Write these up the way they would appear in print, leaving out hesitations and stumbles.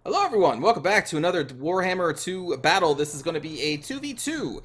Hello everyone, welcome back to another Warhammer 2 battle. This is going to be a 2v2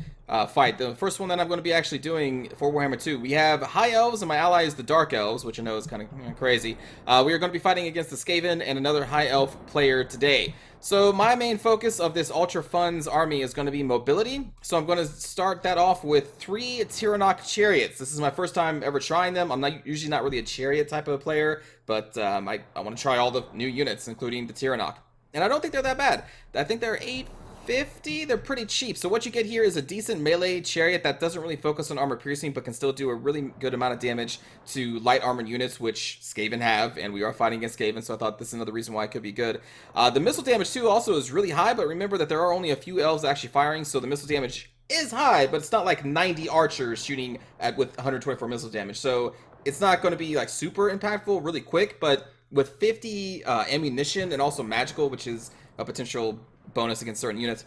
fight. The first one that I'm going to be actually doing for Warhammer 2. We have High Elves and my ally is the Dark Elves, which I know is kind of crazy. We are going to be fighting against the Skaven and another High Elf player today. So my main focus of this Ultra Funds army is going to be mobility. So I'm going to start that off with 3 Tyrannok chariots. This is my first time ever trying them. I'm usually not really a chariot type of player, but I want to try all the new units, including the Tyrannok. And I don't think they're that bad. I think they're 850. They're pretty cheap. So what you get here is a decent melee chariot that doesn't really focus on armor piercing, but can still do a really good amount of damage to light armored units, which Skaven have, and we are fighting against Skaven, so I thought this is another reason why it could be good. The missile damage too also is really high, but remember that there are only a few elves actually firing, so the missile damage is high, but it's not like 90 archers shooting at with 124 missile damage. So it's not going to be like super impactful really quick, but with 50 ammunition and also magical, which is a potential bonus against certain units.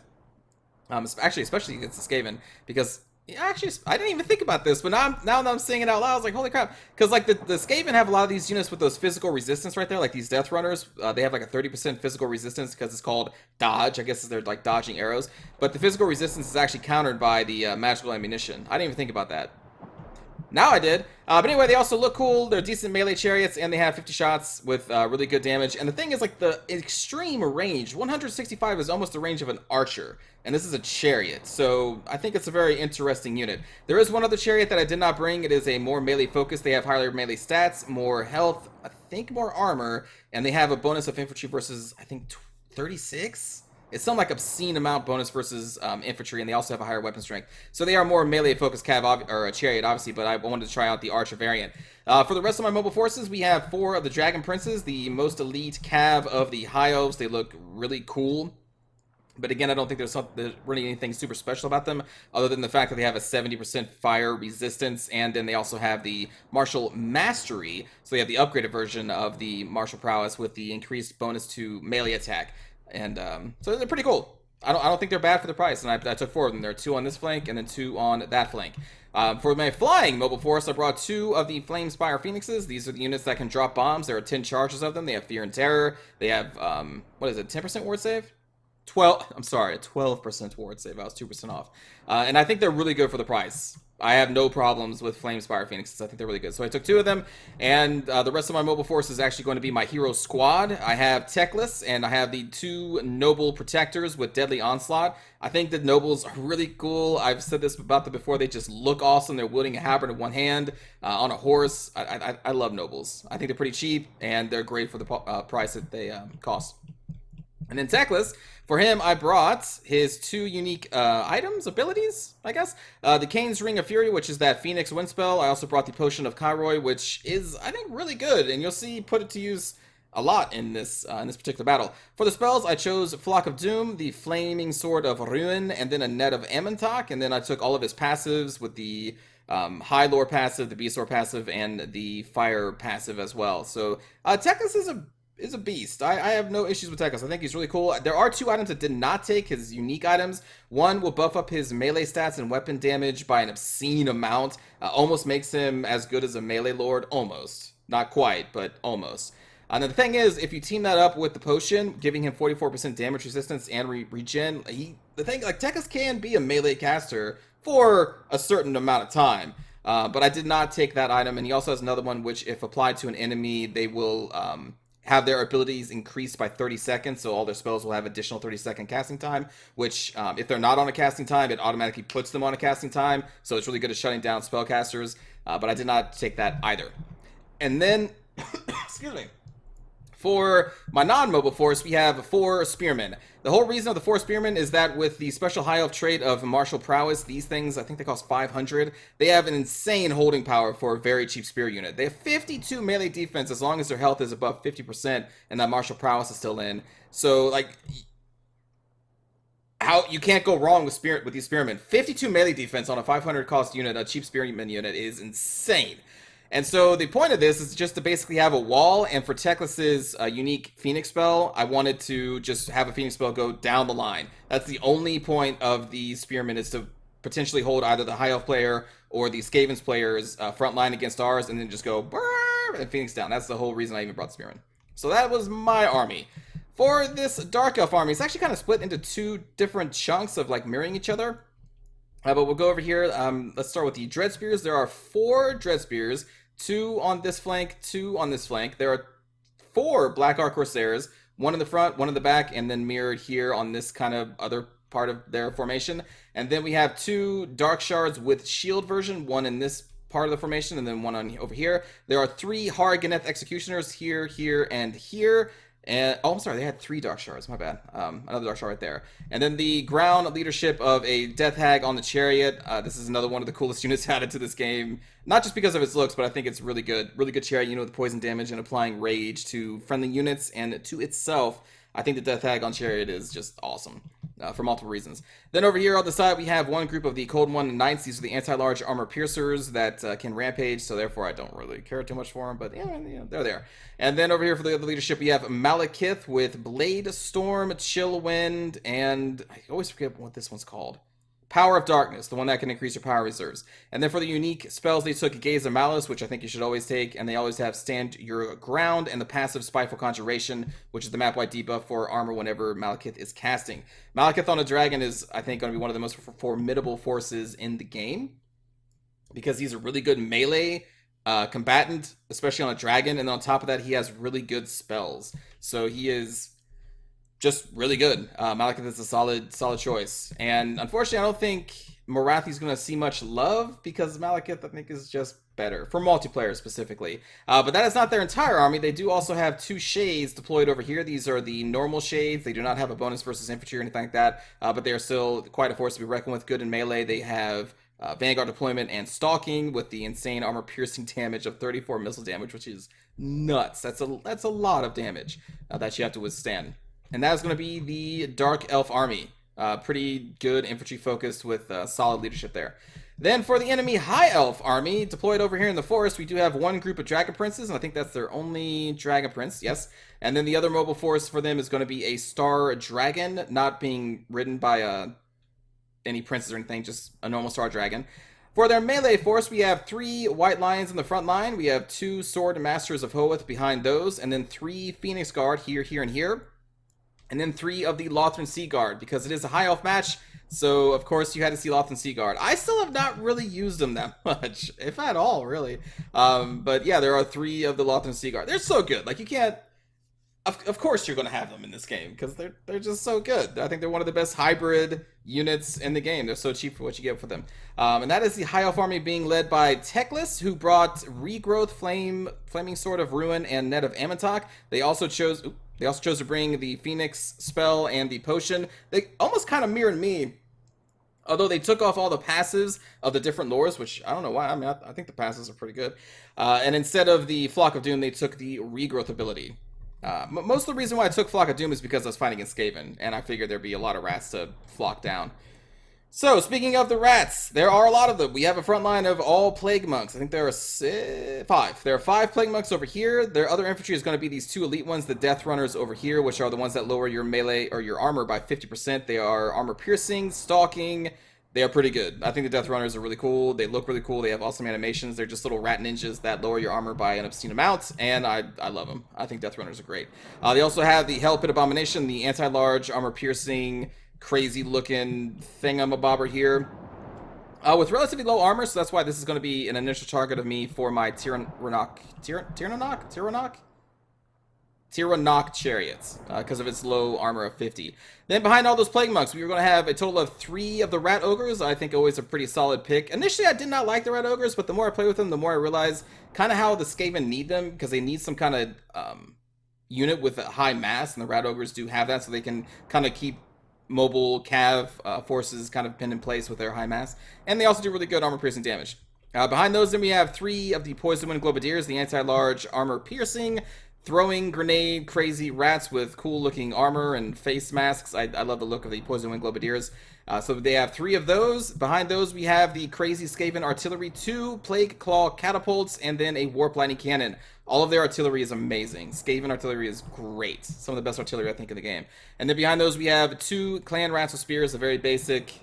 Actually, especially against the Skaven, because actually I didn't even think about this, but now that I'm saying it out loud, I was like, holy crap! Because like the Skaven have a lot of these units with those physical resistance right there, like these Death Runners. They have like a 30% physical resistance because it's called dodge. I guess they're like dodging arrows, but the physical resistance is actually countered by the magical ammunition. I didn't even think about that. Now I did. But anyway, they also look cool. They're decent melee chariots, and they have 50 shots with really good damage. And the thing is, like, the extreme range, 165 is almost the range of an archer. And this is a chariot, so I think it's a very interesting unit. There is one other chariot that I did not bring. It is a more melee focused. They have higher melee stats, more health, I think more armor, and they have a bonus of infantry versus, I think, 36? It's some like obscene amount bonus versus infantry, and they also have a higher weapon strength. So they are more melee focused cav or a chariot, obviously. But I wanted to try out the archer variant. For the rest of my mobile forces, we have 4 of the dragon princes, the most elite cav of the high elves. They look really cool. But again, I don't think there's really anything super special about them, other than the fact that they have a 70% fire resistance, and then they also have the martial mastery. So they have the upgraded version of the martial prowess with the increased bonus to melee attack. And so they're pretty cool. I don't think they're bad for the price, and I took 4 of them. There are 2 on this flank and then 2 on that flank. For my flying mobile force, I brought 2 of the Flame Spire Phoenixes. These are the units that can drop bombs. There are 10 charges of them. They have Fear and Terror. They have, what is it, 10% ward save? 12% ward save. I was 2% off. And I think they're really good for the price. I have no problems with Flame Spire Phoenixes. I think they're really good. So I took 2 of them, and the rest of my mobile force is actually going to be my hero squad. I have Techless, and I have the 2 Noble Protectors with Deadly Onslaught. I think the Nobles are really cool. I've said this about them before. They just look awesome. They're wielding a halberd in one hand on a horse. I love Nobles. I think they're pretty cheap, and they're great for the price that they cost. And then Techless, for him, I brought his 2 unique abilities, I guess. The Kane's Ring of Fury, which is that Phoenix wind spell. I also brought the Potion of Kairoy, which is, I think, really good. And you'll see put it to use a lot in this particular battle. For the spells, I chose Flock of Doom, the Flaming Sword of Ruin, and then a Net of Amontok. And then I took all of his passives with the High Lore passive, the Beast Lore passive, and the Fire passive as well. So Techless is a beast. I have no issues with Tekos. I think he's really cool. There are 2 items that did not take, his unique items. One will buff up his melee stats and weapon damage by an obscene amount. Almost makes him as good as a melee lord. Almost. Not quite, but almost. And the thing is, if you team that up with the potion, giving him 44% damage resistance and regen, Tekos can be a melee caster for a certain amount of time. But I did not take that item, and he also has another one which, if applied to an enemy, they will have their abilities increased by 30 seconds, so all their spells will have additional 30-second casting time, which, if they're not on a casting time, it automatically puts them on a casting time, so it's really good at shutting down spellcasters, but I did not take that either. And then, excuse me, for my non-mobile force, we have 4 spearmen. The whole reason of the 4 spearmen is that with the special high elf trait of martial prowess, these things, I think they cost 500. They have an insane holding power for a very cheap spear unit. They have 52 melee defense as long as their health is above 50% and that martial prowess is still in. So, like, how you can't go wrong with these spearmen. 52 melee defense on a 500 cost unit, a cheap spearman unit, is insane. And so the point of this is just to basically have a wall, and for Techless's unique Phoenix spell, I wanted to just have a Phoenix spell go down the line. That's the only point of the Spearman, is to potentially hold either the High Elf player or the Skaven's player's front line against ours, and then just go and Phoenix down. That's the whole reason I even brought the Spearman. So that was my army. For this Dark Elf army, it's actually kind of split into two different chunks of like mirroring each other. But we'll go over here. Let's start with the Dread Spears. There are 4 Dread Spears, 2 on this flank, 2 on this flank. There are 4 Black Arc Corsairs, 1 in the front, 1 in the back, and then mirrored here on this kind of other part of their formation. And then we have 2 Dark Shards with shield version, 1 in this part of the formation, and then 1 on over here. There are 3 Harganeth Executioners here, here, and here. And oh, I'm sorry, they had 3 Dark Shards. My bad. Another Dark Shard right there. And then the ground leadership of a Death Hag on the Chariot. This is another one of the coolest units added to this game. Not just because of its looks, but I think it's really good. Really good Chariot unit with poison damage and applying rage to friendly units and to itself. I think the Death Hag on Chariot is just awesome for multiple reasons. Then over here on the side, we have one group of the Cold One Knights. These are the anti-large armor piercers that can rampage, so therefore I don't really care too much for them, but yeah, they're there. And then over here for the other leadership, we have Malekith with Blade Storm, Chill Wind, and I always forget what this one's called. Power of Darkness, the one that can increase your power reserves. And then for the unique spells, they took Gaze of Malice, which I think you should always take, and they always have Stand Your Ground, and the passive Spiteful Conjuration, which is the map-wide debuff for armor whenever Malekith is casting. Malekith on a dragon is, I think, going to be one of the most formidable forces in the game, because he's a really good melee combatant, especially on a dragon, and on top of that, he has really good spells. So he is just really good. Malekith is a solid choice. And unfortunately, I don't think Morathi's going to see much love because Malekith, I think, is just better. For multiplayer, specifically. But that is not their entire army. They do also have 2 Shades deployed over here. These are the normal Shades. They do not have a bonus versus infantry or anything like that. But they are still quite a force to be reckoned with. Good in melee. They have Vanguard deployment and stalking with the insane armor piercing damage of 34 missile damage, which is nuts. That's a lot of damage that you have to withstand. And that is going to be the Dark Elf army. Pretty good infantry focused with solid leadership there. Then for the enemy High Elf army, deployed over here in the forest, we do have one group of Dragon Princes, and I think that's their only Dragon Prince, yes. And then the other mobile force for them is going to be a Star Dragon, not being ridden by any princes or anything, just a normal Star Dragon. For their melee force, we have 3 White Lions in the front line, we have 2 Sword Masters of Hoeth behind those, and then 3 Phoenix Guard here, here, and here. And then 3 of the Lothran Sea Guard, because it is a High Elf match, so of course you had to see Lothran Sea Guard. I still have not really used them that much, if at all, really. But yeah, there are 3 of the Lothran Sea Guard. They're so good. Like, you can't... Of course you're going to have them in this game, because they're just so good. I think they're one of the best hybrid units in the game. They're so cheap for what you get for them. And that is the High Elf army being led by Teclis, who brought Regrowth, Flaming Sword of Ruin, and Net of Amantok. They also chose to bring the Phoenix spell and the potion. They almost kind of mirrored me, although they took off all the passives of the different lores, which I don't know why. I mean, I think the passives are pretty good. And instead of the Flock of Doom, they took the Regrowth ability. Most of the reason why I took Flock of Doom is because I was fighting against Skaven, and I figured there'd be a lot of rats to flock down. So, speaking of the rats, there are a lot of them. We have a front line of all Plague Monks. I think there are 5. There are 5 Plague Monks over here. Their other infantry is going to be these 2 elite ones, the Death Runners over here, which are the ones that lower your melee or your armor by 50%. They are armor piercing, stalking. They are pretty good. I think the Death Runners are really cool. They look really cool. They have awesome animations. They're just little rat ninjas that lower your armor by an obscene amount, and I love them. I think Death Runners are great. They also have the Hell Pit Abomination, the anti-large armor piercing, crazy looking thingamabobber here. With relatively low armor, so that's why this is going to be an initial target of me for my Tyrannok chariots, because of its low armor of 50. Then behind all those Plague Monks, we were going to have a total of 3 of the Rat Ogres. I think always a pretty solid pick. Initially, I did not like the Rat Ogres, but the more I play with them, the more I realize kind of how the Skaven need them, because they need some kind of unit with a high mass, and the Rat Ogres do have that, so they can kind of keep mobile cav forces kind of pinned in place with their high mass. And they also do really good armor piercing damage. Behind those, then we have 3 of the Poison Wind Globadiers, the anti-large armor piercing, throwing grenade crazy rats with cool looking armor and face masks. I love the look of the Poison Wind Globadiers. So they have 3 of those. Behind those, we have the crazy Skaven artillery, 2 Plague Claw catapults, and then a Warp Lightning Cannon. All of their artillery is amazing. Skaven artillery is great. Some of the best artillery, I think, in the game. And then behind those, we have 2 Clan Rats with spears, the very basic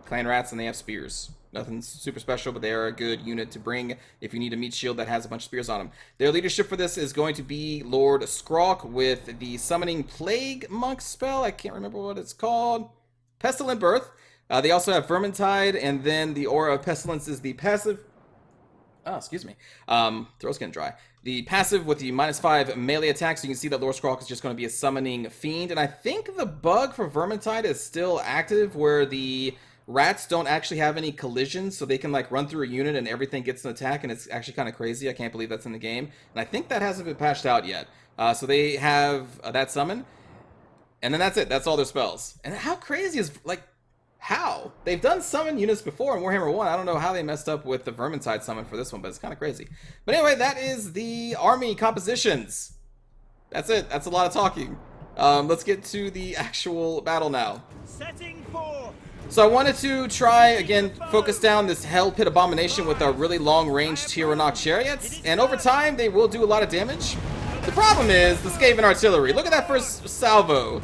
Clan Rats, and they have spears. Nothing super special, but they are a good unit to bring if you need a meat shield that has a bunch of spears on them. Their leadership for this is going to be Lord Skrawk with the Summoning Plague Monk spell. I can't remember what it's called. Pestilent Birth. They also have Vermintide, and then the Aura of Pestilence is the passive. Oh, excuse me. Throat's getting dry. The passive with the -5 melee attack, so you can see that Lord Skrawk is just going to be a Summoning Fiend. And I think the bug for Vermintide is still active, where the rats don't actually have any collisions, so they can like run through a unit and everything gets an attack, and it's actually kind of crazy. I can't believe that's in the game. And I think that hasn't been patched out yet. So they have that summon, and then that's it. That's all their spells. And how crazy is, like, how? They've done summon units before in Warhammer 1. I don't know how they messed up with the Vermintide summon for this one, but it's kind of crazy. But anyway, that is the army compositions. That's it. That's a lot of talking. Let's get to the actual battle now. Setting forth. So I wanted to try, again, focus down this Hell Pit Abomination with our really long-range Tyrannoc chariots. And over time, they will do a lot of damage. The problem is the Skaven artillery. Look at that first salvo.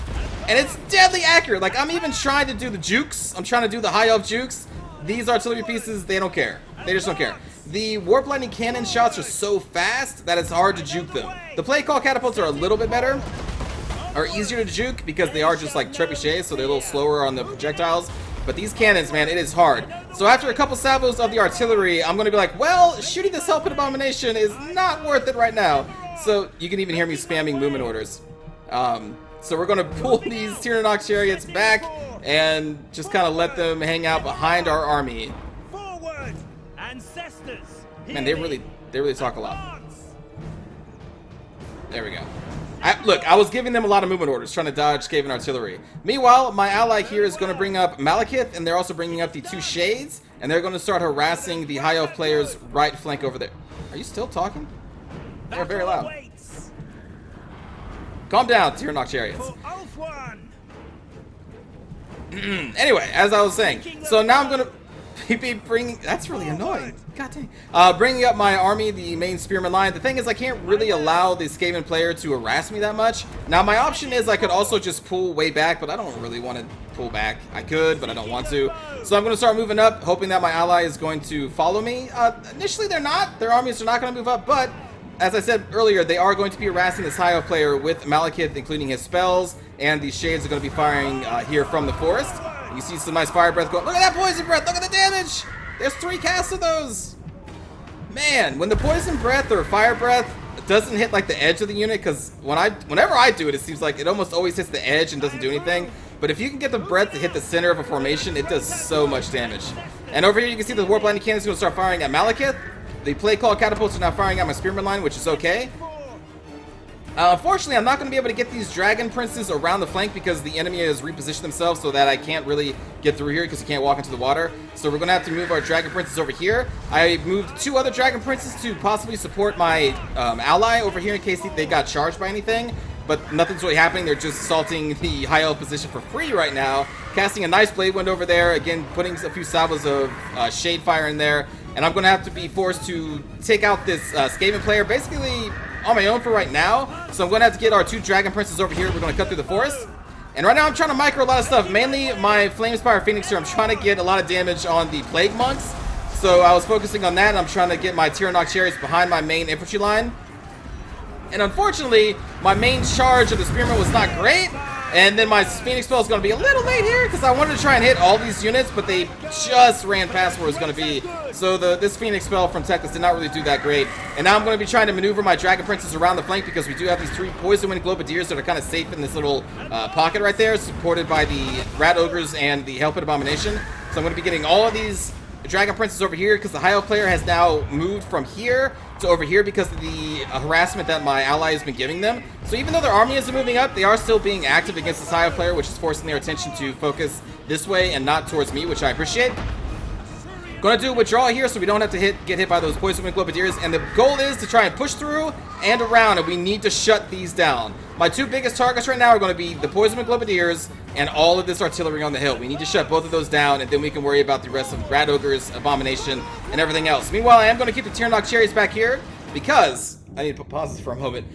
And it's deadly accurate. Like, I'm even trying to do the jukes. I'm trying to do the high elf jukes. These artillery pieces, they don't care. They just don't care. The Warp Lightning Cannon shots are so fast that it's hard to juke them. The Plague Call Catapults are a little bit better, are easier to juke because they are just like trebuchets, so they're a little slower on the projectiles. But these cannons, man, it is hard. So after a couple salvos of the artillery, I'm going to be like, well, shooting this Hell Pit Abomination is not worth it right now. So you can even hear me spamming movement orders. So we're going to pull these Tyrannoc chariots back and just kind of let them hang out behind our army. Forward, ancestors. Man, they really talk a lot. There we go. Look, I was giving them a lot of movement orders, trying to dodge Skaven artillery. Meanwhile, my ally here is going to bring up Malekith, and they're also bringing up the 2 Shades, and they're going to start harassing the High Elf player's right flank over there. Are you still talking? They're very loud. Calm down, Tyrannoc chariots. Anyway, as I was saying, so now I'm going to be bringing... That's really annoying. God dang. Bringing up my army, the main spearman line. The thing is, I can't really allow the Skaven player to harass me that much. Now, my option is I could also just pull way back, but I don't really want to pull back. I could, but I don't want to. So I'm going to start moving up, hoping that my ally is going to follow me. Initially, they're not. Their armies are not going to move up, but as I said earlier, they are going to be harassing this high elf player with Malekith, including his spells, and these Shades are going to be firing here from the forest. You see some nice fire breath going. Look at that poison breath! Look at the damage! There's 3 casts of those! Man, when the poison breath or fire breath doesn't hit like the edge of the unit, because whenever I do it, it seems like it almost always hits the edge and doesn't do anything. But if you can get the breath to hit the center of a formation, it does so much damage. And over here you can see the Warp Lightning Cannon is going to start firing at Malekith. The Plague Call Catapults are now firing at my Spearman line, which is okay. Unfortunately, I'm not going to be able to get these Dragon Princes around the flank because the enemy has repositioned themselves so that I can't really get through here because you can't walk into the water. So we're going to have to move our Dragon Princes over here. I moved 2 other Dragon Princes to possibly support my ally over here in case they got charged by anything. But nothing's really happening. They're just assaulting the high elf position for free right now. Casting a nice Blade Wind over there. Again, putting a few salvos of Shade Fire in there. And I'm going to have to be forced to take out this Skaven player basically on my own for right now. So I'm going to have to get our 2 Dragon Princes over here. We're going to cut through the forest. And right now I'm trying to micro a lot of stuff. Mainly my Flamespire Phoenix here. I'm trying to get a lot of damage on the Plague Monks. So I was focusing on that. And I'm trying to get my Tyrannoc chariots behind my main infantry line. And unfortunately, my main charge of the Spearman was not great. And then my Phoenix spell is going to be a little late here because I wanted to try and hit all these units, but they just ran past where it was going to be. So this Phoenix spell from Teclis did not really do that great. And now I'm going to be trying to maneuver my Dragon Princes around the flank because we do have these 3 Poison Wind Globadiers that are kind of safe in this little pocket right there, supported by the Rat Ogres and the Hell Pit Abomination. So I'm going to be getting all of these Dragon Princes over here because the High Elf player has now moved from here to over here because of the harassment that my ally has been giving them. So even though their army isn't moving up, they are still being active against this High Elf player, which is forcing their attention to focus this way and not towards me, which I appreciate. Going to do a withdrawal here so we don't have to get hit by those Poison Wind Globadiers. And the goal is to try and push through and around, and we need to shut these down. My 2 biggest targets right now are going to be the Poison Wind Globadiers and all of this artillery on the hill. We need to shut both of those down, and then we can worry about the rest of Rat Ogres, Abomination, and everything else. Meanwhile, I am going to keep the Tyrannoc chariots back here because I need to put pauses for a moment.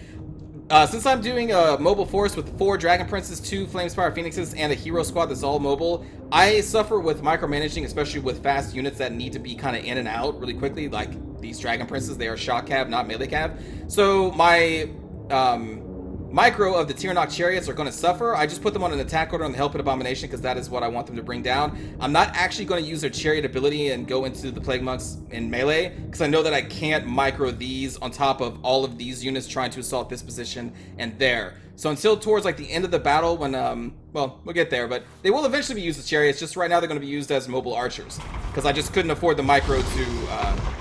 Since I'm doing a mobile force with 4 Dragon Princes, 2 Flamespire Phoenixes, and a hero squad that's all mobile, I suffer with micromanaging, especially with fast units that need to be kind of in and out really quickly, like these Dragon Princes. They are shock cav, not melee cav. So my micro of the Tyrannok chariots are going to suffer. I just put them on an attack order on the Helping Abomination because that is what I want them to bring down. I'm not actually going to use their chariot ability and go into the Plague Monks in melee because I know that I can't micro these on top of all of these units trying to assault this position and there. So until towards like the end of the battle when, well, we'll get there, but they will eventually be used as chariots. Just right now they're going to be used as mobile archers because I just couldn't afford the micro to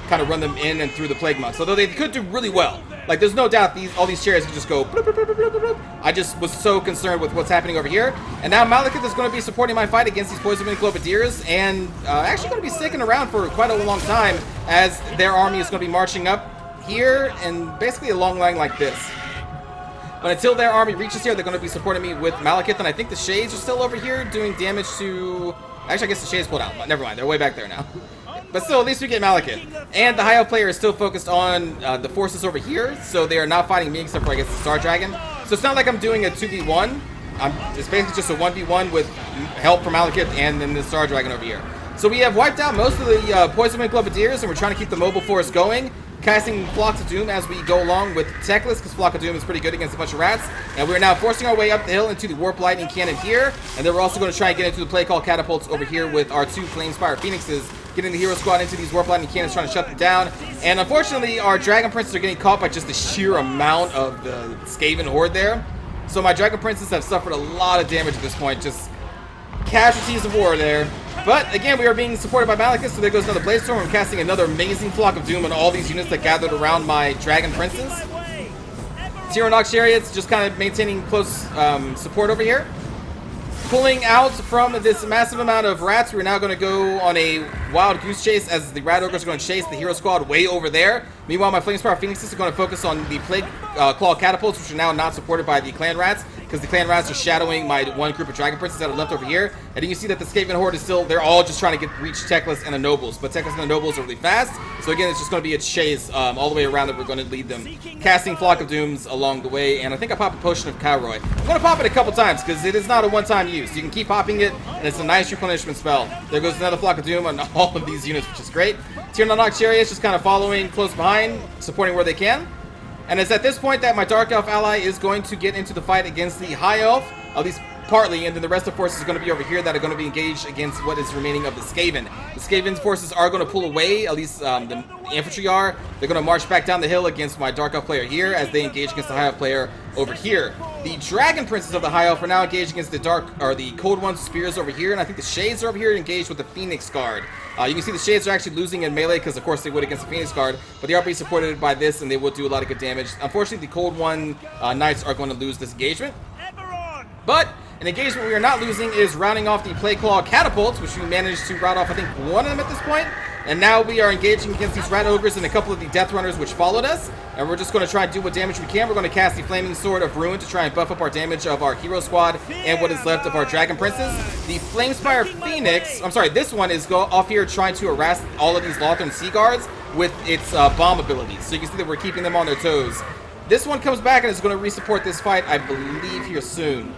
kind of run them in and through the Plague Monks. Although they could do really well. Like, there's no doubt all these chariots can just go bloop, bloop, bloop, bloop, bloop, bloop. I just was so concerned with what's happening over here. And now Malekith is going to be supporting my fight against these Poison Wind Globadiers and actually going to be sticking around for quite a long time as their army is going to be marching up here and basically a long line like this. But until their army reaches here, they're going to be supporting me with Malekith, and I think the Shades are still over here doing damage to... Actually, I guess the Shades pulled out. Never mind, they're way back there now. But still, at least we get Malekith. And the High Elf player is still focused on the forces over here, so they are not fighting me except for, I guess, the Star Dragon. So it's not like I'm doing a 2v1. It's basically just a 1v1 with help from Malekith and then the Star Dragon over here. So we have wiped out most of the Poison Wind Globadiers, and we're trying to keep the mobile force going. Casting Flocks of Doom as we go along with Techless, because Flock of Doom is pretty good against a bunch of rats. And we're now forcing our way up the hill into the Warp Lightning Cannon here. And then we're also going to try and get into the Play Call Catapults over here with our 2 Flamespire Phoenixes, getting the Hero Squad into these Warp Lightning Cannons, trying to shut them down. And unfortunately, our Dragon Princes are getting caught by just the sheer amount of the Skaven Horde there. So my Dragon Princes have suffered a lot of damage at this point, just casualties of war there. But again, we are being supported by Malekith, so there goes another Blaze Storm. I'm casting another amazing Flock of Doom on all these units that gathered around my Dragon Princes. Tyrannok Chariots just kind of maintaining close support over here. Pulling out from this massive amount of rats, we're now going to go on a wild goose chase as the Rat Ogres are going to chase the Hero Squad way over there. Meanwhile, my Flamespire Phoenixes are going to focus on the Plague Claw Catapults, which are now not supported by the Clan Rats, because the Clan Rats are shadowing my one group of Dragon Princes that are left over here. And you can see that the Skaven Horde is still, they're all just trying to reach Techless and the Nobles. But Techless and the Nobles are really fast, so again, it's just going to be a chase all the way around that we're going to lead them. Casting Flock of Dooms along the way, and I think I pop a Potion of Cowroy. I'm going to pop it a couple times, because it is not a one-time use. You can keep popping it, and it's a nice replenishment spell. There goes another Flock of Doom on all of these units, which is great. Tyrannok Chariots just kind of following close behind, supporting where they can. And it's at this point that my Dark Elf ally is going to get into the fight against the High Elf, at least partly, and then the rest of the forces are going to be over here that are going to be engaged against what is remaining of the Skaven. The Skaven's forces are going to pull away, at least the infantry are. They're going to march back down the hill against my Dark Elf player here as they engage against the High Elf player over here. The Dragon Princes of the High Elf are now engaged against the Cold One's spears over here, and I think the Shades are over here engaged with the Phoenix Guard. You can see the Shades are actually losing in melee because, of course, they would against the Phoenix Guard, but they are being supported by this, and they will do a lot of good damage. Unfortunately, the Cold One Knights are going to lose this engagement. But an engagement we are not losing is rounding off the Plague Claw Catapults, which we managed to rout off, I think, one of them at this point. And now we are engaging against these Rat Ogres and a couple of the Death Runners which followed us. And we're just going to try and do what damage we can. We're going to cast the Flaming Sword of Ruin to try and buff up our damage of our Hero Squad and what is left of our Dragon Princes. The Flamespire Phoenix, I'm sorry, this one is off here trying to harass all of these Lothern Sea Guards with its bomb abilities. So you can see that we're keeping them on their toes. This one comes back and is going to re-support this fight, I believe, here soon.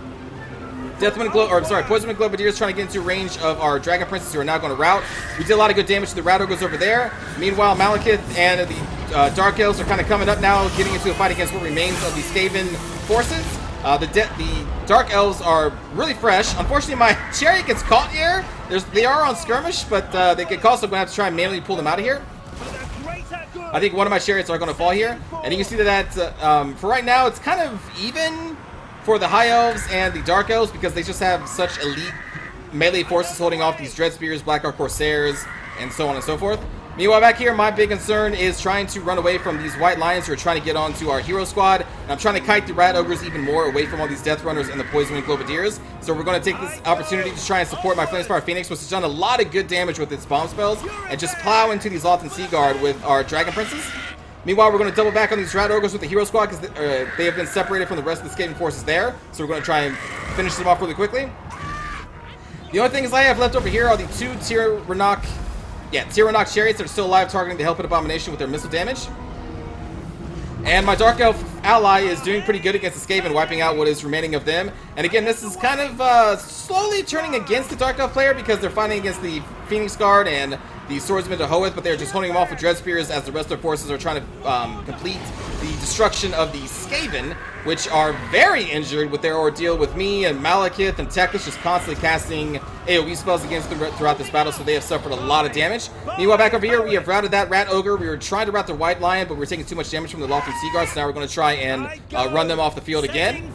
Poison Wind Globadiers trying to get into range of our Dragon Princes who are now going to rout. We did a lot of good damage to the Rat Ogres over there. Meanwhile, Malekith and the Dark Elves are kind of coming up now, getting into a fight against what remains of the Skaven forces. The Dark Elves are really fresh. Unfortunately, my chariot gets caught here. They are on skirmish, but they get caught, so I'm going to have to try and manually pull them out of here. I think one of my chariots are going to fall here. And you can see that for right now, it's kind of even for the High Elves and the Dark Elves because they just have such elite melee forces holding off these Dread Spears, Black Ark Corsairs, and so on and so forth. Meanwhile, back here, my big concern is trying to run away from these White Lions who are trying to get onto our Hero Squad. And I'm trying to kite the Rat Ogres even more away from all these Death Runners and the Poison Wind Globadiers. So we're going to take this opportunity to try and support my Flamespire Phoenix, which has done a lot of good damage with its bomb spells, and just plow into these Lothern Sea Guard with our Dragon Princes. Meanwhile, we're going to double back on these Rat Ogres with the Hero Squad because they have been separated from the rest of the Skaven forces there. So we're going to try and finish them off really quickly. The only things I have left over here are the 2 Tyrannok Chariots that are still alive, targeting the Helping Abomination with their missile damage. And my Dark Elf ally is doing pretty good against the Skaven, wiping out what is remaining of them. And again, this is kind of slowly turning against the Dark Elf player because they're fighting against the Phoenix Guard and the Swordsman to Hoeth, but they're just holding them off with Dread Spears as the rest of their forces are trying to complete the destruction of the Skaven, which are very injured with their ordeal with me and Malekith and Teklis just constantly casting AoE spells against them throughout this battle, so they have suffered a lot of damage. Meanwhile, back over here, we have routed that Rat Ogre. We were trying to rout the White Lion, but we were taking too much damage from the Lofty Sea Guards, so now we're going to try and run them off the field again.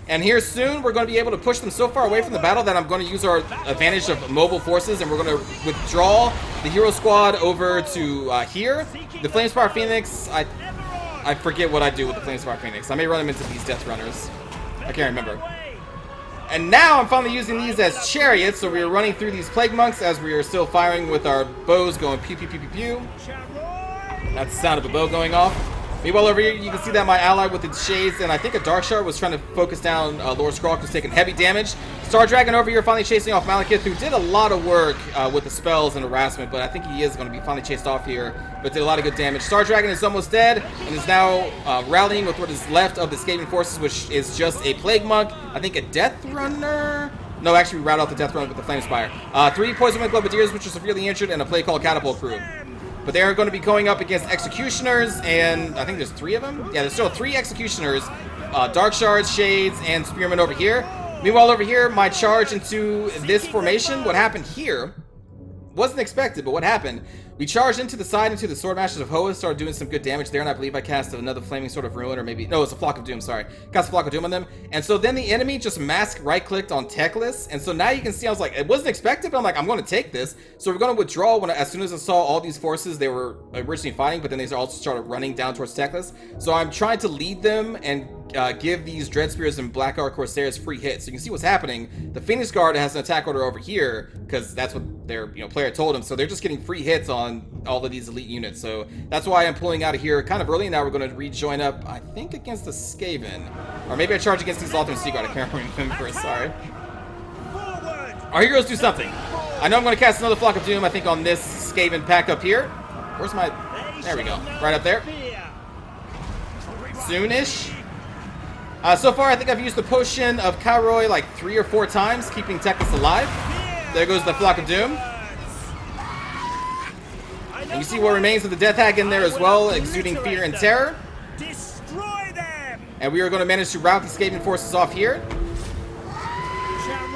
And here soon, we're going to be able to push them so far away from the battle that I'm going to use our advantage of mobile forces, and we're going to withdraw the Hero Squad over to here. The Flamespire Phoenix, I forget what I do with the Flamespire Phoenix. I may run them into these Death Runners. I can't remember. And now I'm finally using these as chariots, so we are running through these Plague Monks as we are still firing with our bows going pew pew pew pew pew. That's the sound of a bow going off. Meanwhile, over here, you can see that my ally with its shades, and I think a Dark Shard was trying to focus down Lord Skrulk, who's taking heavy damage. Star Dragon over here finally chasing off Malekith, who did a lot of work with the spells and harassment, but I think he is going to be finally chased off here, but did a lot of good damage. Star Dragon is almost dead, and is now rallying with what is left of the Skaven forces, which is just a Plague Monk, I think a Death Runner? No, actually, we routed off the Death Runner with the Flamespire. 3 Poison Wind Globadiers, which are severely injured, and a Plague Call Catapult crew. But they are going to be going up against Executioners, and I think there's 3 of them? Yeah, there's still 3 Executioners, Dark Shards, Shades, and Spearmen over here. Meanwhile, over here, my charge into this formation, what happened here, wasn't expected, but what happened, we charged into the side into the Sword Masters of Hoeth, started doing some good damage there, and I believe I cast another Flaming Sword of Ruin, or maybe, no, it's a Flock of Doom, sorry. Cast a Flock of Doom on them, and so then the enemy just mask right-clicked on Teklis, and so now you can see, I was like, it wasn't expected, but I'm like, I'm going to take this, so we're going to withdraw as soon as I saw all these forces, they were originally fighting, but then they also started running down towards Teklis, so I'm trying to lead them and give these Dread Spears and Blackguard Corsairs free hits. So you can see what's happening. The Phoenix Guard has an attack order over here because that's what their player told them. So they're just getting free hits on all of these elite units. So that's why I'm pulling out of here kind of early. Now we're going to rejoin up, I think, against the Skaven. Or maybe I charge against these Lothern Sea Guard. I can't remember. Sorry. Our heroes do something. I know I'm going to cast another Flock of Doom, I think, on this Skaven pack up here. Where's my... There we go. Right up there. Soonish. So far, I think I've used the potion of Kairoi like 3 or 4 times, keeping Teklis alive. There goes the Flock of Doom. And you see what remains of the Death Hag in there as well, exuding fear and terror. And we are going to manage to rout the Skaven forces off here.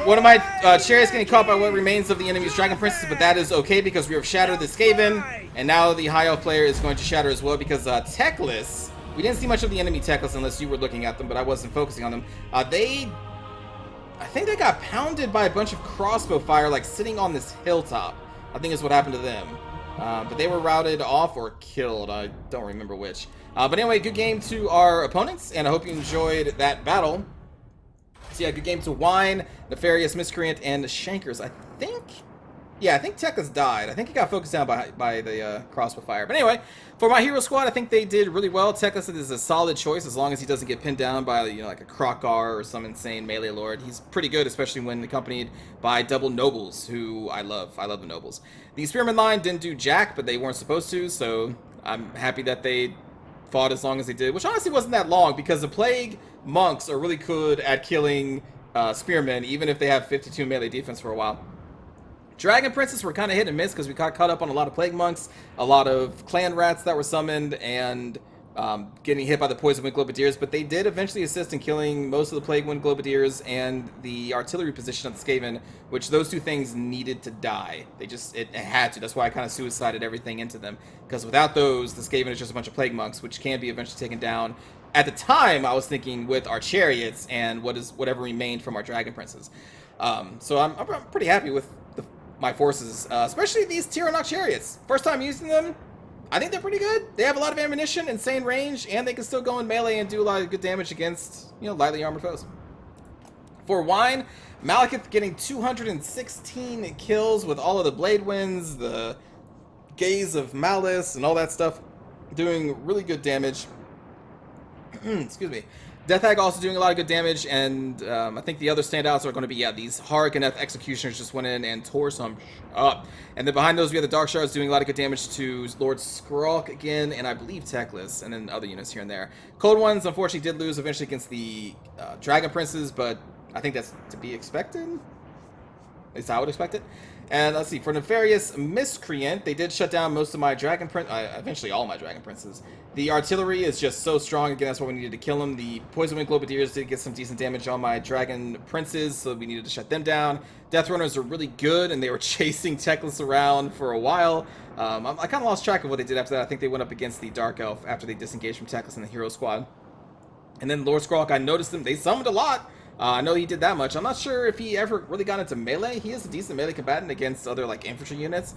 One of my chariots getting caught by what remains of the enemy's Dragon Princess, but that is okay because we have shattered the Skaven. And now the High Elf player is going to shatter as well because Teklis... We didn't see much of the enemy Teklis unless you were looking at them, but I wasn't focusing on them. I think they got pounded by a bunch of crossbow fire, like sitting on this hilltop. I think is what happened to them. But they were routed off or killed. I don't remember which. But anyway, good game to our opponents, and I hope you enjoyed that battle. So yeah, good game to Wine, Nefarious Miscreant, and Shankers. I think Teklis died. I think he got focused down by the crossbow fire. But anyway, for my hero squad, I think they did really well. Teklis is a solid choice as long as he doesn't get pinned down by, like a Krokgar or some insane melee lord. He's pretty good, especially when accompanied by double nobles, who I love. I love the nobles. The Spearman line didn't do jack, but they weren't supposed to, so I'm happy that they fought as long as they did, which honestly wasn't that long because the Plague Monks are really good at killing Spearmen, even if they have 52 melee defense for a while. Dragon Princess were kind of hit and miss because we got caught up on a lot of Plague Monks, a lot of Clan Rats that were summoned, and getting hit by the Poison Wind Globadiers, but they did eventually assist in killing most of the Plague Wind Globadiers and the artillery position of the Skaven, which those 2 things needed to die. It had to. That's why I kind of suicided everything into them, because without those, the Skaven is just a bunch of Plague Monks, which can be eventually taken down. At the time, I was thinking with our chariots and whatever remained from our Dragon Princes. So I'm pretty happy with my forces, especially these Tyrannok chariots. First time using them, I think they're pretty good. They have a lot of ammunition, insane range, and they can still go in melee and do a lot of good damage against, lightly armored foes. For Wine, Malekith getting 216 kills with all of the Blade Winds, the Gaze of Malice, and all that stuff, doing really good damage. Excuse me. Death Hag also doing a lot of good damage, and I think the other standouts are going to be, yeah, these Harganeth Executioners just went in and tore some up. And then behind those, we have the Dark Shards doing a lot of good damage to Lord Skrulk again, and I believe Teclis, and then other units here and there. Cold Ones, unfortunately, did lose eventually against the Dragon Princes, but I think that's to be expected. At least I would expect it. And let's see, for Nefarious Miscreant, they did shut down most of my Dragon Prince, eventually all my Dragon Princes. The artillery is just so strong, again, that's why we needed to kill them. The Poison Wing Globadiers did get some decent damage on my Dragon Princes, so we needed to shut them down. Death Runners are really good, and they were chasing Teclis around for a while. I kind of lost track of what they did after that. I think they went up against the Dark Elf after they disengaged from Teclis in the Hero Squad. And then Lord Skrulk, I noticed them, they summoned a lot. I know he did that much. I'm not sure if he ever really got into melee. He is a decent melee combatant against other like infantry units.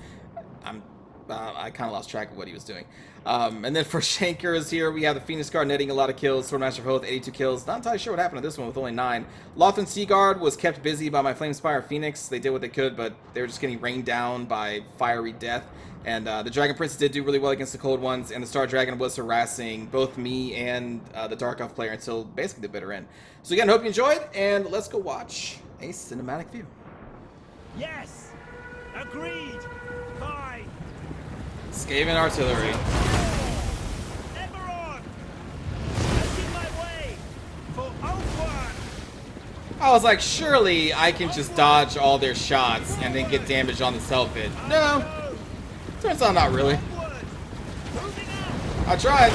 I kind of lost track of what he was doing. And then for Shankers here, we have the Phoenix Guard netting a lot of kills. Swordmaster of Hoth, 82 kills. Not entirely sure what happened to this one with only 9. Lothran Seaguard was kept busy by my Flamespire Phoenix. They did what they could, but they were just getting rained down by fiery death. And the Dragon Prince did do really well against the Cold Ones, and the Star Dragon was harassing both me and the Dark Elf player until basically the bitter end. So again, hope you enjoyed, and let's go watch a cinematic view. Yes! Agreed! Fine! Skaven Artillery. Ever on! Making my way for Oakwood! I was like, surely I can just dodge all their shots and then get damage on the cell pit. No! Turns out not really. I tried.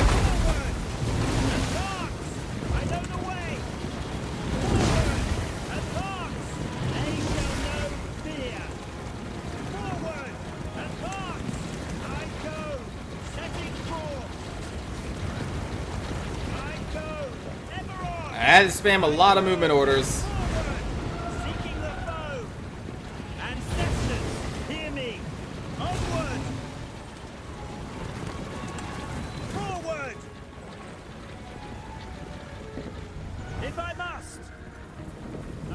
I had to spam a lot of movement orders. If I must,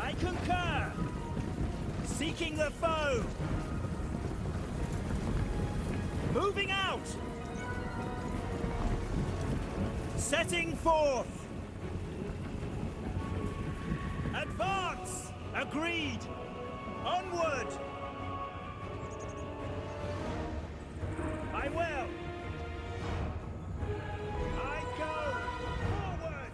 I concur. Seeking the foe. Moving out. Setting forth. Advance. Agreed. Onward. I will. I go forward.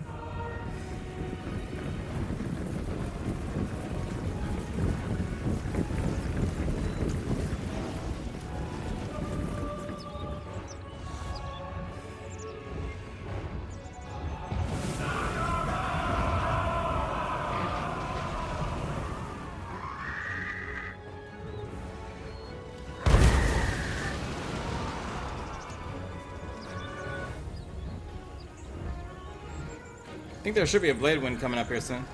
I think there should be a Blade Wind coming up here soon.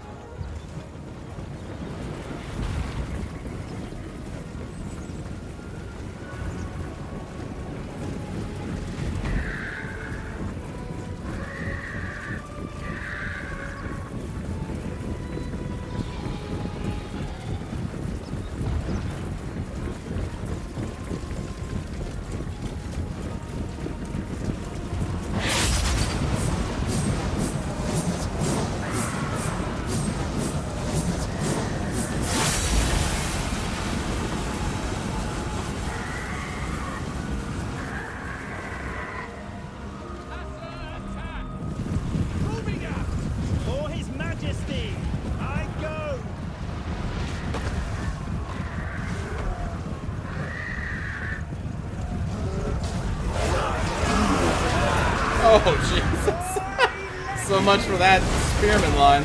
Oh, Jesus. So much for that spearman line.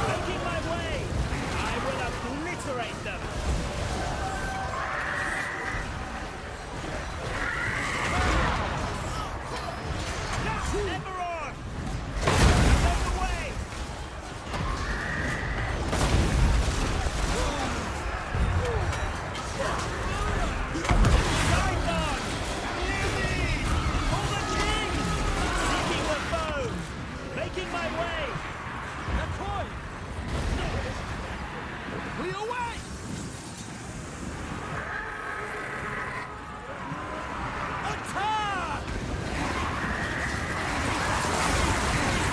Making my way. I will obliterate them. Ever on. On the way. Side on. Near me. For the king. Seeking the foe. Making my way. We away. Attack!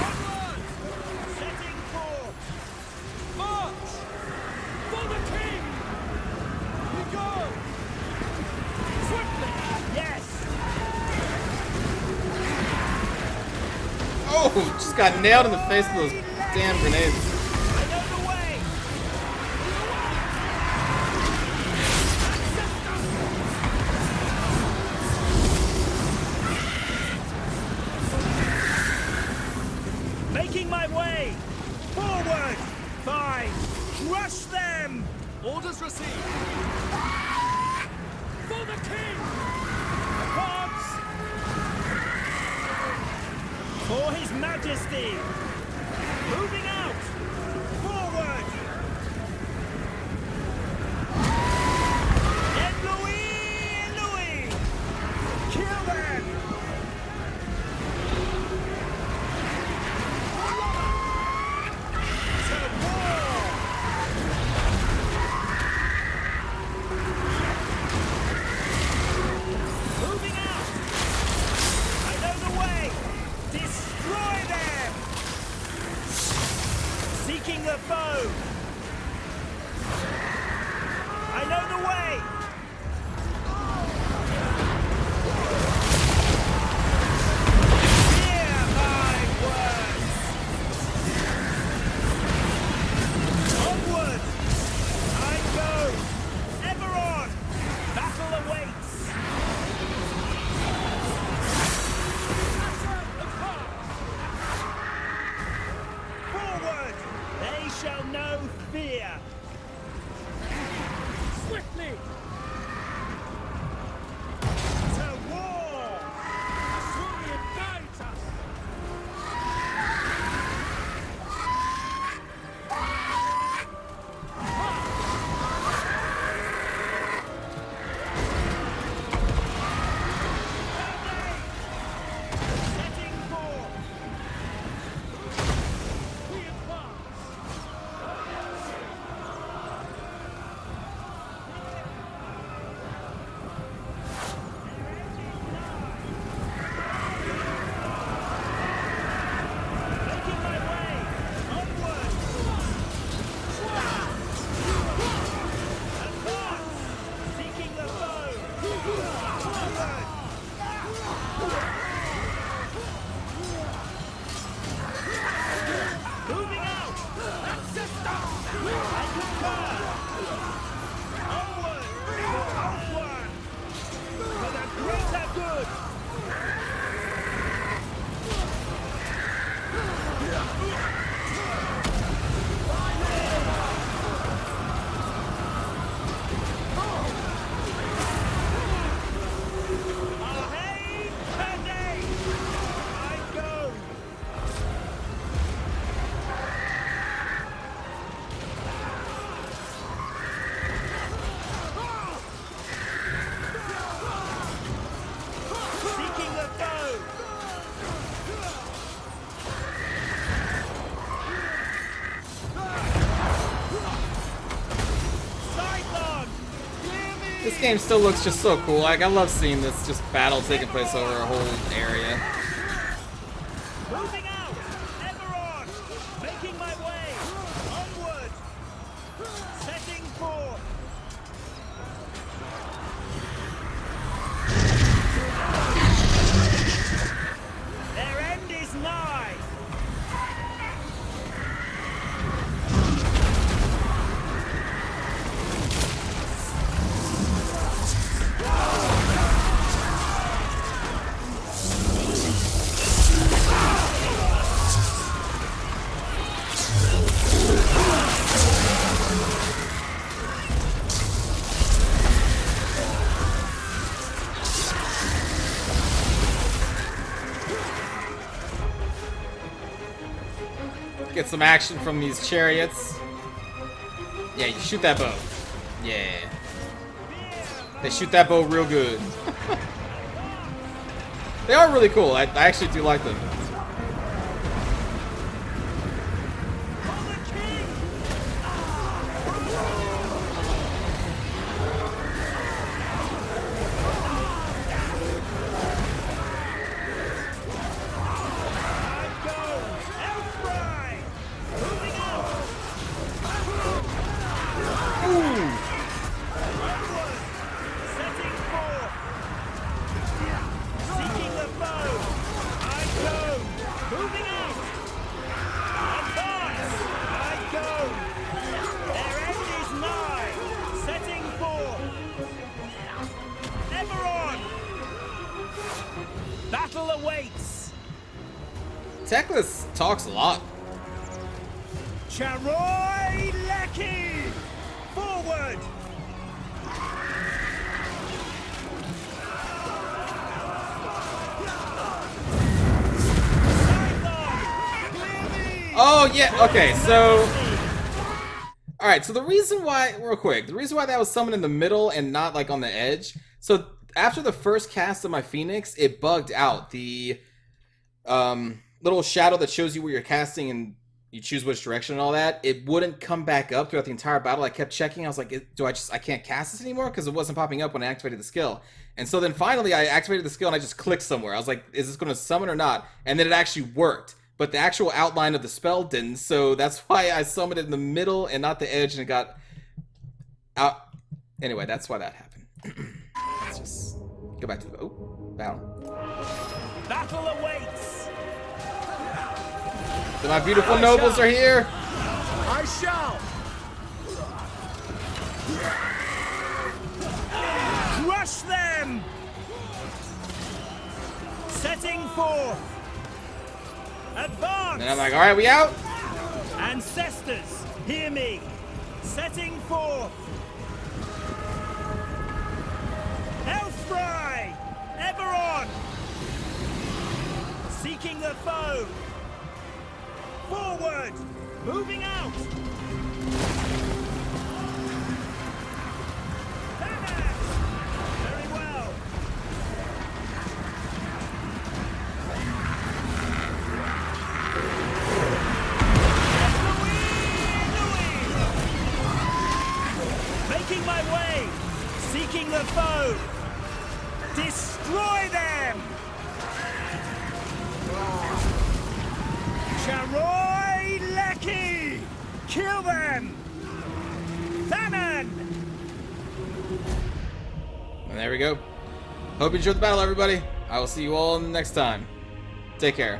Onward! got nailed in the face with those damn grenades. I know the way. Making my way. Forward. Fine. Crush them. Orders received. For the king! Gods. For his majesty. Moving out. Forward. Et Louis, Louis. Kill them. To war. Moving out. I know the way. Destroy them. Seeking the foe. I know the way. Hear my words. Onward. I go. Ever on. Battle awaits. Forward. They shall know fear. Swiftly! To war. Assyrian guides us! Setting forth. We advance! Making my way. Onward. Advance. Seeking the foe. Forward. Moving out. I concur. Onward. Onward. For the greater good. Ahey, Cadey. I go. Seeking the foe. Sidelong. This game still looks just so cool. Like, I love seeing this just battle taking place over a whole area. Moving out. Ever on. Making my way. Onward. Setting forth. Their end is nigh. Get some action from these chariots. Yeah, you shoot that bow. Yeah. They shoot that bow real good. They are really cool. I actually do like them. For the king. I go. Elf bride. Moving out. Onward. Setting forth. Seeking the foe. I go. Teclis talks a lot. Charoi Lecky! Forward! Sideline! Clearly! Oh, yeah, okay, so... Alright, so the reason why, real quick, the reason why that was summoned in the middle and not, like, on the edge, so after the first cast of my Phoenix, it bugged out. The little shadow that shows you where you're casting and you choose which direction and all that, it wouldn't come back up throughout the entire battle. I kept checking, I was like, I can't cast this anymore? Because it wasn't popping up when I activated the skill. And so then finally I activated the skill and I just clicked somewhere. I was like, is this going to summon or not? And then it actually worked. But the actual outline of the spell didn't, so that's why I summoned it in the middle and not the edge, and it got out. Anyway, that's why that happened. Let's just go back to the battle. Battle awaits! So my beautiful nobles are here. I shall! Crush them! Setting forth! Advance! And I'm like, alright, we out? Ancestors, hear me! Setting forth! Elfry! Ever on! Seeking the foe! Forward! Moving out! Very well! Making my way! Seeking the foe! Destroy them! Charoi Lecky! Kill them! Thanon! And there we go. Hope you enjoyed the battle, everybody. I will see you all next time. Take care.